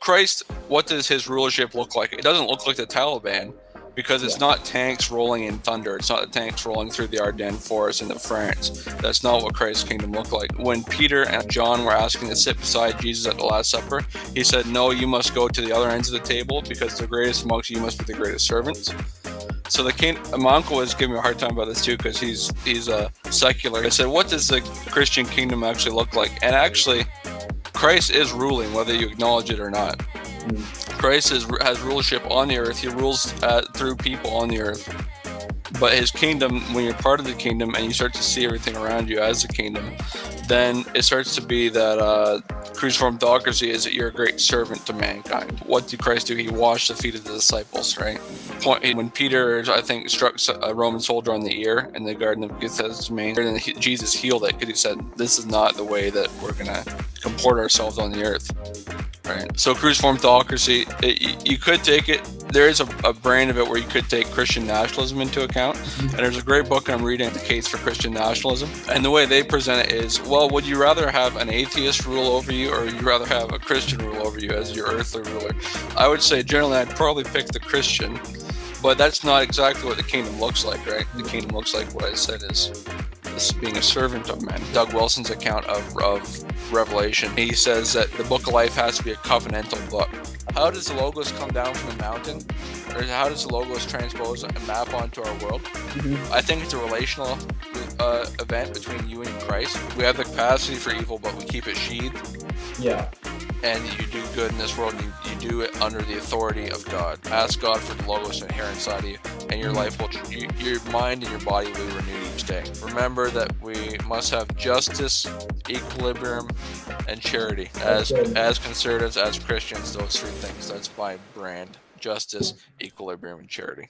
Christ, what does his rulership look like? It doesn't look like the Taliban, because it's not tanks rolling in thunder. It's not the tanks rolling through the Ardennes forest into France. That's not what Christ's kingdom looked like. When Peter and John were asking to sit beside Jesus at the Last Supper, he said, no, you must go to the other ends of the table, because the greatest amongst you must be the greatest servants. So my uncle was giving me a hard time about this too, because he's a secular. I said, what does the Christian kingdom actually look like? And actually, Christ is ruling, whether you acknowledge it or not. Christ has rulership on the earth. He rules through people on the earth. But his kingdom, when you're part of the kingdom and you start to see everything around you as the kingdom, then it starts to be that cruciform theocracy is that you're a great servant to mankind. What did Christ do? He washed the feet of the disciples, right? When Peter, I think, struck a Roman soldier on the ear in the Garden of Gethsemane, and Jesus healed it because he said, this is not the way that we're going to comport ourselves on the earth. Right. So cruciform theocracy, you could take it. There is a brand of it where you could take Christian nationalism into account. And there's a great book I'm reading, The Case for Christian Nationalism. And the way they present it is, well, would you rather have an atheist rule over you, or would you rather have a Christian rule over you as your earthly ruler? I would say generally I'd probably pick the Christian, but that's not exactly what the kingdom looks like, right? The kingdom looks like what I said is this being a servant of men. Doug Wilson's account of Revelation, he says that the book of life has to be a covenantal book. How does the Logos come down from the mountain? Or how does the Logos transpose a map onto our world? I think it's a relational event between you and Christ. We have the capacity for evil, but we keep it sheathed. Yeah. And you do good in this world, and you do it under the authority of God. Ask God for the Logos to inherit inside of you, and your life will, your mind and your body will be renewed each day. Remember that we must have justice, equilibrium, and charity. As conservatives, as Christians, those three things. That's my brand: justice, equilibrium, and charity.